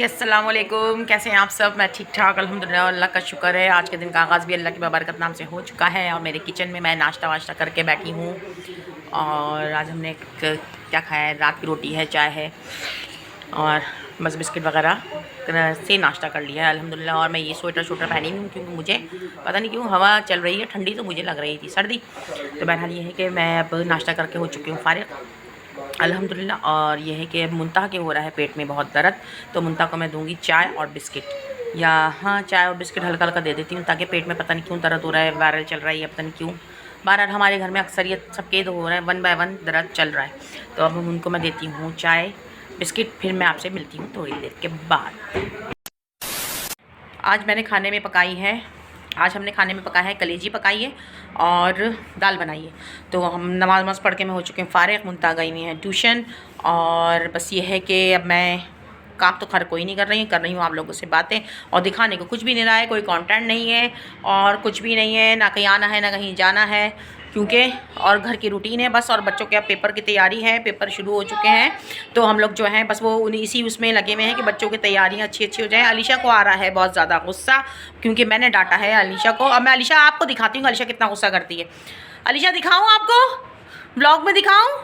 अस्सलाम वालेकुम। कैसे हैं आप सब? मैं ठीक ठाक अल्हम्दुलिल्लाह, अल्लाह का शुक्र है। आज के दिन का आगाज़ भी अल्लाह की बरकत नाम से हो चुका है और मेरे किचन में मैं नाश्ता वाश्ता करके बैठी हूँ। और आज हमने क्या खाया है? रात की रोटी है, चाय है और बस बिस्किट वगैरह से नाश्ता कर लिया है अल्हम्दुलिल्लाह। और मैं ये स्वेटर शूटर पहनी हूँ क्योंकि मुझे पता नहीं क्यों हवा चल रही है ठंडी, तो मुझे लग रही थी सर्दी। तो बहरहाल ये है कि मैं अब नाश्ता करके हो चुकी हूँ फ़ारिग अल्हम्दुलिल्लाह। और ये है कि मुंतहा के हो रहा है पेट में बहुत दर्द, तो मुंतहा को मैं दूंगी चाय और बिस्किट, या हाँ चाय और बिस्किट हल्का हल्का दे देती हूँ ताकि पेट में पता नहीं क्यों दर्द हो रहा है, वायरल चल रहा है, पता नहीं क्यों। बार हमारे घर में अक्सरियत सबके तो हो रहा है, 1 बाय 1 दर्द चल रहा है। तो अब उनको मैं देती हूँ चाय बिस्किट, फिर मैं आपसे मिलती हूँ थोड़ी देर के बाद। आज मैंने खाने में पकाई है, आज हमने खाने में पकाया है कलेजी पकाई है और दाल बनाई है। तो हम नमाज पढ़ के मैं हो चुके हैं फ़ारिग, मुंतहा गई हुई हैं ट्यूशन। और बस ये है कि अब मैं काम तो खैर कोई नहीं कर रही हूँ आप लोगों से बातें, और दिखाने को कुछ भी नहीं रहा है, कोई कंटेंट नहीं है और कुछ भी नहीं है, ना कहीं आना है ना कहीं जाना है क्योंकि और घर की रूटीन है बस। और बच्चों के अब पेपर की तैयारी है, पेपर शुरू हो चुके हैं, तो हम लोग जो हैं बस वो इसी उसमें लगे हुए हैं कि बच्चों की तैयारियां अच्छी हो जाएं। अलीशा को आ रहा है बहुत ज़्यादा गुस्सा क्योंकि मैंने डांटा है अलीशा को। अब मैं अलीशा आपको दिखाती हूँ अलीशा कितना गुस्सा करती है। अलीशा दिखाऊँ आपको, ब्लॉग में दिखाऊँ?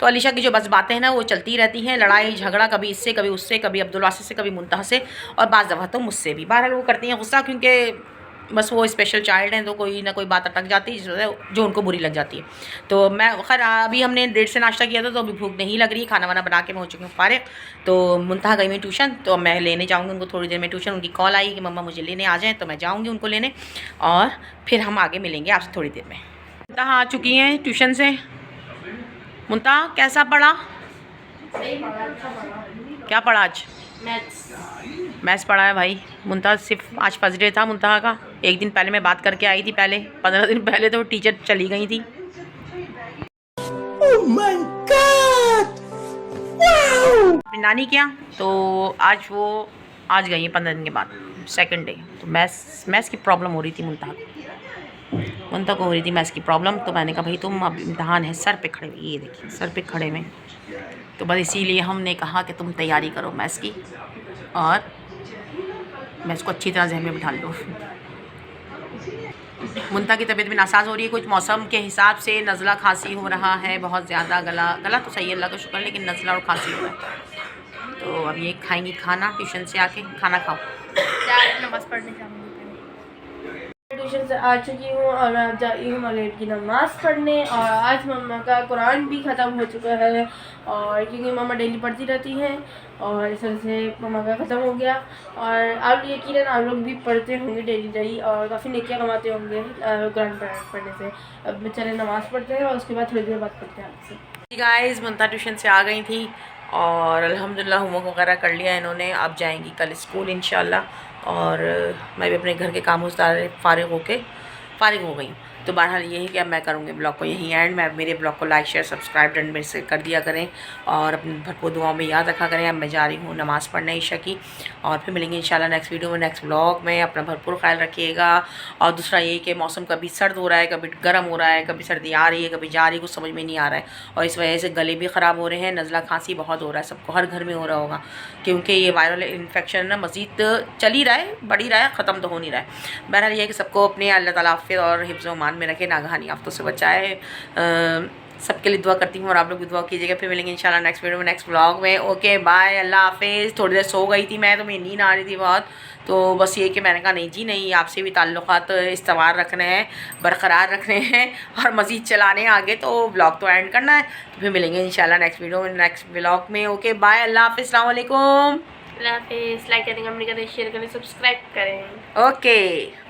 तो अलीशा की जो बस बातें हैं ना वो चलती रहती हैं, लड़ाई झगड़ा कभी इससे कभी उससे, कभी अब्दुल वासिफ से कभी मुंतहा से, और बाज़ दफ़ा तो मुझसे भी। बहरहाल वो करती हैं गुस्सा क्योंकि बस वो स्पेशल चाइल्ड हैं, तो कोई ना कोई बात अटक जाती है जो उनको बुरी लग जाती है। तो मैं खैर अभी हमने देर से नाश्ता किया था तो अभी भूख नहीं लग रही, खाना वाना बना के मैं हो चुकी हूँ फ़ारिग। तो मुंतहा गई हुई ट्यूशन, तो मैं लेने जाऊँगी उनको थोड़ी देर में ट्यूशन। उनकी कॉल आई कि मम्मा मुझे लेने आ जाएँ, तो मैं जाऊँगी उनको लेने और फिर हम आगे मिलेंगे आपसे थोड़ी देर में। मुंतहा आ चुकी हैं ट्यूशन से। मुंतहा कैसा पढ़ा? क्या पढ़ा आज? मैथ्स पढ़ा है भाई। मुंतहा सिर्फ आज फर्स्ट डे था मुंतहा का, एक दिन पहले मैं बात करके आई थी, पहले 15 दिन पहले तो टीचर चली गई थी। Oh my God! Wow! अपनी नानी क्या, तो आज वो आज गई है 15 दिन के बाद, सेकंड डे। तो मैथ्स की प्रॉब्लम हो रही थी मुंतहा को हो रही थी मैथ्स की प्रॉब्लम। तो मैंने कहा भाई तुम अब इम्तहान है, सर पे खड़े, ये देखिए सर पे खड़े में, तो बस इसीलिए हमने कहा कि तुम तैयारी करो मैथ्स की और मैथ्स को अच्छी तरह जहन में बिठा लो। मुंतहा की तबीयत भी नासाज हो रही है, कुछ मौसम के हिसाब से नज़ला खांसी हो रहा है बहुत ज़्यादा। गला तो सही है अल्लाह का शुक्र, लेकिन नज़ला और खांसी हो रहा है। तो अब ये खाएंगी खाना, ट्यूशन से आके खाना खाओ। नमाज़ पढ़ने जाऊँगी, ट्यूशन से आ चुकी हूँ और मैं अब जा रही हूँ मगरिब की नमाज़ पढ़ने। और आज मम्मा का कुरान भी ख़त्म हो चुका है, और क्योंकि मम्मा डेली पढ़ती रहती हैं और इस वजह से मम्मा का ख़त्म हो गया। और आप यकीनन आप लोग भी पढ़ते होंगे डेली और काफ़ी नेकियां कमाते होंगे कुरान पढ़ने से। अब मैं चले नमाज़ पढ़ते हैं और उसके बाद थोड़ी देर बात करते हैं आपसे। गाइस मुंतहा ट्यूशन से आ गई थी और अल्हम्दुलिल्लाह होमवर्क वगैरह कर लिया इन्होंने, अब जाएंगी कल स्कूल इंशाल्लाह। और मैं भी अपने घर के कामों से फ़ारिग हो गई। तो बहरहाल ये है कि अब मैं करूँगी ब्लॉग को यहीं एंड। मैं मेरे ब्लॉग को लाइक शेयर सब्सक्राइब डन मेरे से कर दिया करें और अपनी भरपूर दुआओं में याद रखा करें। अब मैं जा रही हूँ नमाज़ पढ़ने ईशा की, और फिर मिलेंगे इंशाल्लाह नेक्स्ट वीडियो में, नेक्स्ट ब्लॉग में। अपना भरपूर ख्याल रखिएगा। और दूसरा ये कि मौसम कभी सर्द हो रहा है, कभी गर्म हो रहा है, कभी सर्दी आ रही है, कभी जा रही है, कुछ समझ में नहीं आ रहा है। और इस वजह से गले भी ख़राब हो रहे हैं, नज़ला खांसी बहुत हो रहा है, सबको हर घर में हो रहा होगा क्योंकि ये वायरल इन्फेक्शन ना मज़ीद चल ही रहा है, बढ़ ही रहा है, ख़त्म तो हो नहीं रहा है। बहरहाल ये है कि सबको अपने अल्लाह ताला हाफ़िज़ और हिफ्ज़ व अमान में रखे, नागहानी आफ़तों से बचाए। सबके लिए दुआ करती हूँ और आप लोग भी दुआ कीजिएगा। फिर मिलेंगे इंशाल्लाह नेक्स्ट वीडियो में, नेक्स्ट व्लॉग में। ओके बाय, अल्लाह हाफिज़। थोड़ी देर सो गई थी मैं, तो मेरी नींद आ रही थी बहुत, तो बस ये कि मैंने कहा नहीं जी नहीं, आपसे भी ताल्लुक़ात इस्तवार रखने हैं, बरकरार रखने हैं और मज़ीद चलाने हैं आगे, तो व्लॉग तो एंड करना है। तो फिर मिलेंगे इंशाल्लाह नेक्स्ट वीडियो में, नेक्स्ट व्लॉग में। ओके बाय, अल्लाह हाफिज़, अस्सलाम वालेकुम। अल्लाह हाफिज़। लाइक करें, कमेंट करें, शेयर करें, सब्सक्राइब करें। ओके।